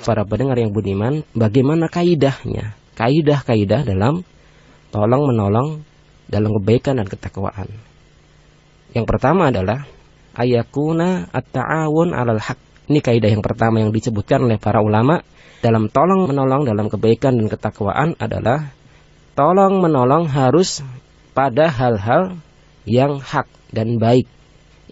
para pendengar yang budiman, bagaimana kaidahnya, kaidah-kaidah dalam tolong menolong dalam kebaikan dan ketakwaan. Yang pertama adalah ayakuna at-ta'awun 'alal haq. Ini kaidah yang pertama yang disebutkan oleh para ulama dalam tolong menolong dalam kebaikan dan ketakwaan adalah tolong menolong harus pada hal-hal yang hak dan baik.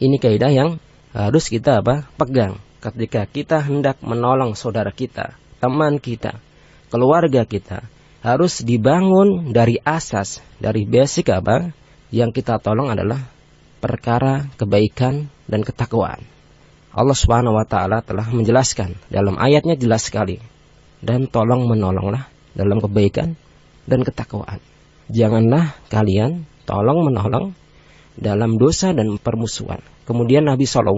Ini kaidah yang harus kita pegang ketika kita hendak menolong saudara kita, teman kita, keluarga kita. Harus dibangun dari asas, dari basic yang kita tolong adalah perkara kebaikan dan ketakwaan. Allah Subhanahu wa taala telah menjelaskan dalam ayatnya jelas sekali. Dan tolong menolonglah dalam kebaikan dan ketakwaan. Janganlah kalian tolong menolong dalam dosa dan permusuhan. Kemudian Nabi SAW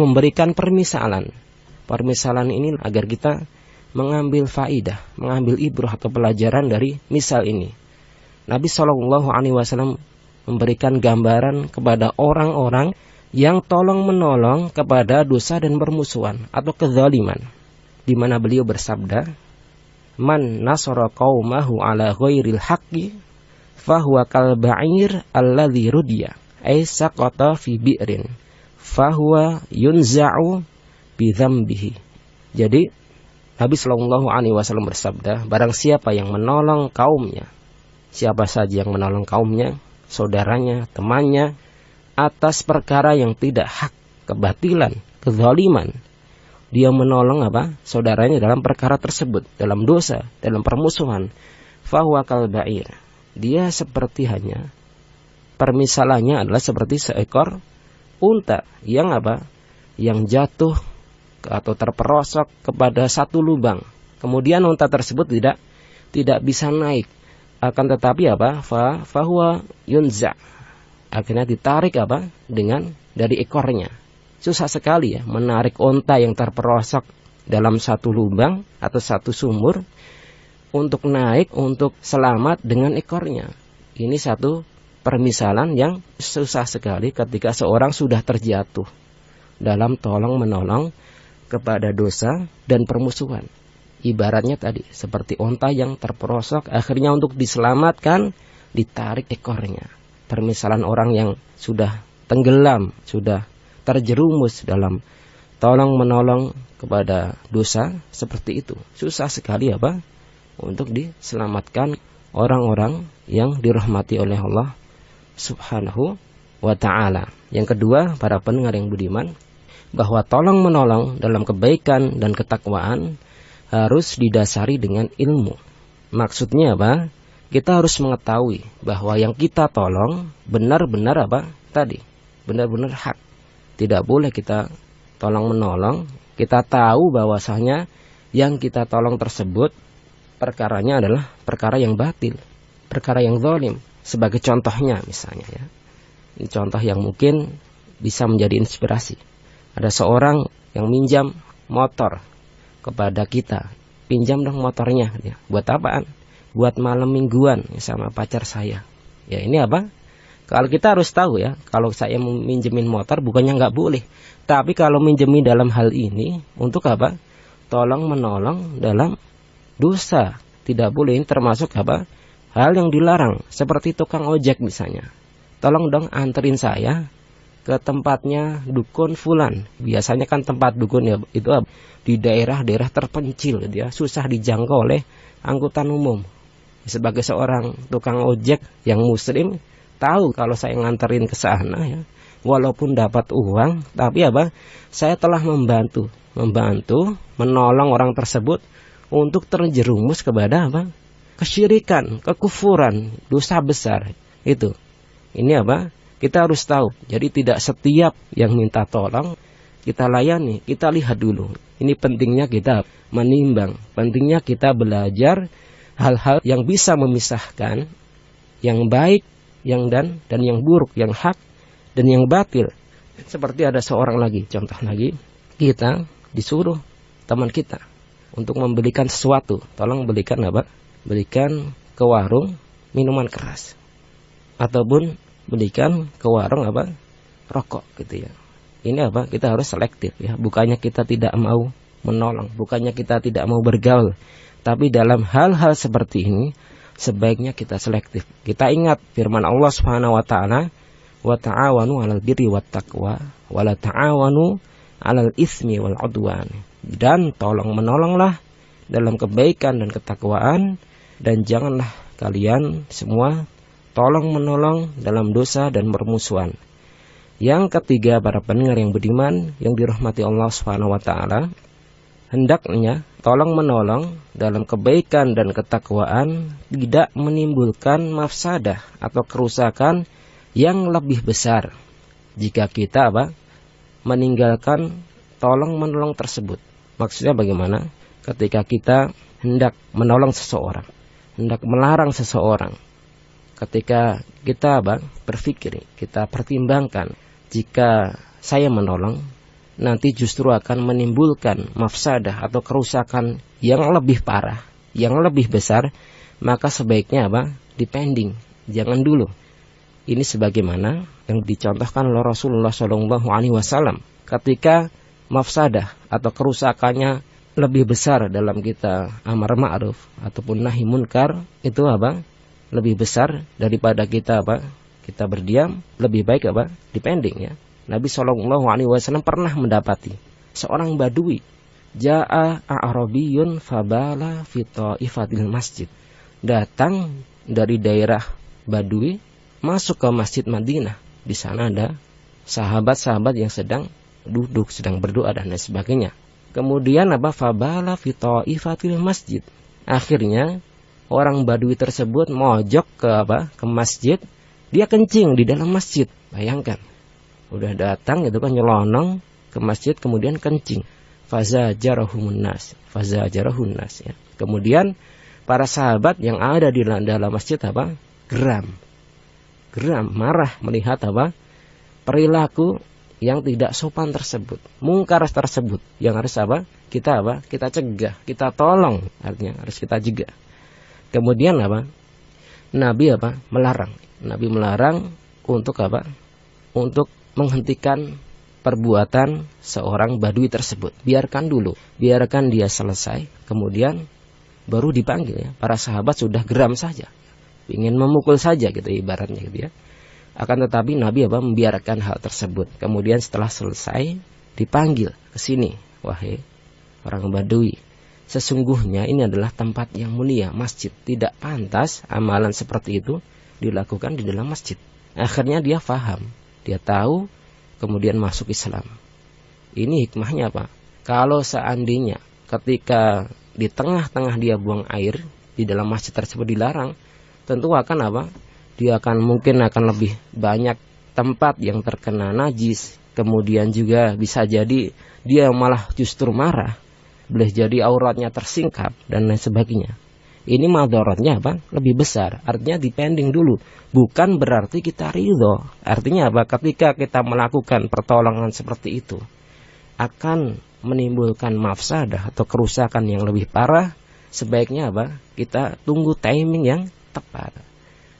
memberikan permisalan. Permisalan ini agar kita mengambil faidah, mengambil ibrah atau pelajaran dari misal ini. Nabi SAW memberikan gambaran kepada orang-orang yang tolong menolong kepada dosa dan permusuhan atau kezaliman, di mana beliau bersabda, "Man nasara qaumahu ala ghairil haqqi fahuwa kal ba'ir alladzi rudiya ay saqata fi bi'rin fahuwa yunza'u bi dzambihi." Jadi Nabi sallallahu alaihi wasallam bersabda, barang siapa yang menolong kaumnya, siapa saja yang menolong kaumnya, saudaranya, temannya atas perkara yang tidak hak, kebatilan, kezaliman, dia menolong saudaranya dalam perkara tersebut, dalam dosa, dalam permusuhan, fahuwa kal ba'ir. Dia seperti hanya, permisalannya adalah seperti seekor unta yang yang jatuh atau terperosok kepada satu lubang. Kemudian unta tersebut tidak bisa naik, akan tetapi fahuwa yunza, akhirnya ditarik dengan dari ekornya. Susah sekali ya menarik unta yang terperosok dalam satu lubang atau satu sumur untuk naik, untuk selamat dengan ekornya. Ini satu permisalan yang susah sekali ketika seorang sudah terjatuh dalam tolong menolong kepada dosa dan permusuhan. Ibaratnya tadi seperti unta yang terperosok, akhirnya untuk diselamatkan ditarik ekornya. Permisalan orang yang sudah tenggelam, sudah terjerumus dalam tolong menolong kepada dosa seperti itu. Susah sekali untuk diselamatkan orang-orang yang dirahmati oleh Allah Subhanahu wa ta'ala. Yang kedua, para pendengar yang budiman, bahwa tolong menolong dalam kebaikan dan ketakwaan harus didasari dengan ilmu. Maksudnya kita harus mengetahui bahwa yang kita tolong benar-benar benar-benar hak. Tidak boleh kita tolong menolong, kita tahu bahwasanya yang kita tolong tersebut perkaranya adalah perkara yang batil, perkara yang zalim. Sebagai contohnya misalnya ya. Ini contoh yang mungkin bisa menjadi inspirasi. Ada seorang yang minjam motor kepada kita. Pinjam dong motornya. Ya. Buat apaan? Buat malam mingguan sama pacar saya. Ya ini Kalau kita harus tahu ya, kalau saya minjemin motor bukannya nggak boleh. Tapi kalau minjemin dalam hal ini, untuk tolong menolong dalam dosa. Tidak boleh, ini termasuk hal yang dilarang. Seperti tukang ojek misalnya. Tolong dong anterin saya ke tempatnya dukun fulan. Biasanya kan tempat dukun ya itu di daerah-daerah terpencil, dia susah dijangkau oleh angkutan umum. Sebagai seorang tukang ojek yang muslim, tahu kalau saya nganterin ke sana ya, walaupun dapat uang, tapi saya telah membantu menolong orang tersebut untuk terjerumus kepada kesyirikan, kekufuran, dosa besar. Itu. Ini kita harus tahu. Jadi tidak setiap yang minta tolong kita layani, kita lihat dulu. Ini pentingnya kita menimbang, pentingnya kita belajar hal-hal yang bisa memisahkan yang baik, yang dan yang buruk, yang hak dan yang batil. Seperti ada seorang lagi, contoh lagi, kita disuruh teman kita untuk membelikan sesuatu, tolong belikan belikan ke warung minuman keras, ataupun belikan ke warung rokok gitu ya. Ini kita harus selektif ya. Bukannya kita tidak mau menolong. Bukannya kita tidak mau bergaul, tapi dalam hal-hal seperti ini sebaiknya kita selektif. Kita ingat firman Allah Subhanahu wa taala, "Wa ta'awanu 'alal birri wat taqwa wa la ta'awanu 'alal itsmi wal 'udwan." Dan tolong menolonglah dalam kebaikan dan ketakwaan, dan janganlah kalian semua tolong menolong dalam dosa dan permusuhan. Yang ketiga, para pendengar yang budiman yang dirahmati Allah Subhanahu wa taala, hendaknya tolong menolong dalam kebaikan dan ketakwaan tidak menimbulkan mafsadah atau kerusakan yang lebih besar jika kita meninggalkan tolong menolong tersebut. Maksudnya bagaimana? Ketika kita hendak menolong seseorang, hendak melarang seseorang, ketika kita berpikir, kita pertimbangkan, jika saya menolong nanti justru akan menimbulkan mafsadah atau kerusakan yang lebih parah, yang lebih besar, maka sebaiknya dipending, jangan dulu. Ini sebagaimana yang dicontohkan oleh Rasulullah SAW ketika mafsadah atau kerusakannya lebih besar dalam kita amar ma'ruf ataupun nahi munkar, itu lebih besar daripada kita kita berdiam, lebih baik dipending ya. Nabi SAW pernah mendapati seorang badui, ja'a a'rabiyun fabala fi ta'ifatil masjid, datang dari daerah badui masuk ke Masjid Madinah. Di sana ada sahabat-sahabat yang sedang duduk, sedang berdoa dan lain sebagainya. Kemudian fabala fi ta'ifatil masjid. Akhirnya orang badui tersebut mojok ke masjid, dia kencing di dalam masjid. Bayangkan, udah datang itu kan nyelonong ke masjid kemudian kencing. Fazajarahun nas ya. Kemudian para sahabat yang ada di dalam masjid geram, marah melihat perilaku yang tidak sopan tersebut, mungkar tersebut, yang harus kita cegah, kita tolong, artinya harus kita cegah. Kemudian Nabi melarang. Nabi melarang untuk untuk menghentikan perbuatan seorang badui tersebut. Biarkan dulu, biarkan dia selesai, kemudian baru dipanggil ya. Para sahabat sudah geram saja, ingin memukul saja gitu ibaratnya gitu ya. Akan tetapi Nabi membiarkan hal tersebut. Kemudian setelah selesai dipanggil ke sini, wahai orang badui, sesungguhnya ini adalah tempat yang mulia, masjid. Tidak pantas amalan seperti itu dilakukan di dalam masjid. Akhirnya dia faham, dia tahu, kemudian masuk Islam. Ini hikmahnya kalau seandainya ketika di tengah-tengah dia buang air di dalam masjid tersebut dilarang, tentu akan dia mungkin akan lebih banyak tempat yang terkena najis. Kemudian juga bisa jadi dia malah justru marah, boleh jadi auratnya tersingkap dan lain sebagainya. Ini madharatnya lebih besar. Artinya dipending dulu. Bukan berarti kita ridho. Artinya ketika kita melakukan pertolongan seperti itu akan menimbulkan mafsadah atau kerusakan yang lebih parah, sebaiknya kita tunggu timing yang tepat.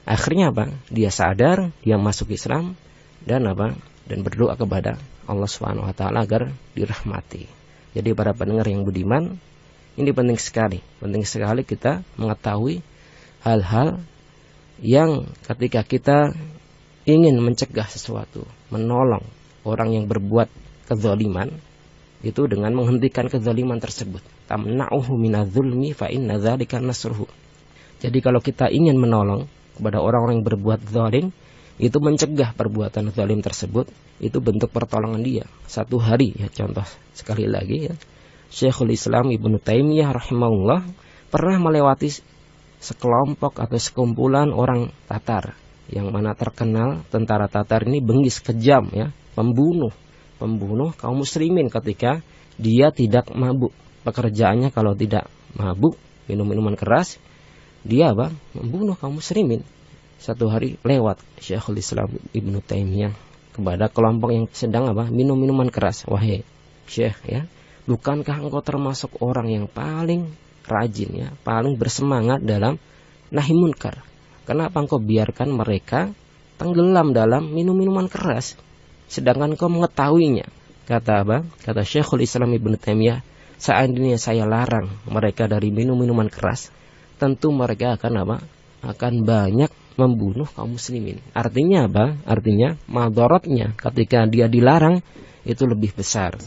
Akhirnya dia sadar, dia masuk Islam dan dan berdoa kepada Allah Subhanahu wa taala agar dirahmati. Jadi para pendengar yang budiman, ini penting sekali kita mengetahui hal-hal yang ketika kita ingin mencegah sesuatu, menolong orang yang berbuat kezaliman, itu dengan menghentikan kezaliman tersebut. Tamna'uhu minadz-dzulmi fa inna dzalika nasruhu. Jadi kalau kita ingin menolong kepada orang-orang yang berbuat zalim, itu mencegah perbuatan zalim tersebut, itu bentuk pertolongan dia. Satu hari ya, contoh sekali lagi ya, Syekhul Islam Ibnu Taimiyah rahimahullah pernah melewati sekelompok atau sekumpulan orang Tatar, yang mana terkenal tentara Tatar ini bengis, kejam ya, pembunuh kaum muslimin ketika dia tidak mabuk. Pekerjaannya kalau tidak mabuk, minum minuman keras, dia membunuh kaum muslimin. Satu hari lewat Syekhul Islam Ibnu Taimiyah kepada kelompok yang sedang minum minuman keras. Wahai Syekh ya, bukankah engkau termasuk orang yang paling rajin ya, paling bersemangat dalam nahi munkar? Kenapa engkau biarkan mereka tenggelam dalam minum-minuman keras, sedangkan engkau mengetahuinya? Kata Syekhul Islam Ibnu Taimiyah, seandainya saya larang mereka dari minum-minuman keras, tentu mereka akan apa? Akan banyak membunuh kaum muslimin. Artinya apa? Artinya madharatnya ketika dia dilarang itu lebih besar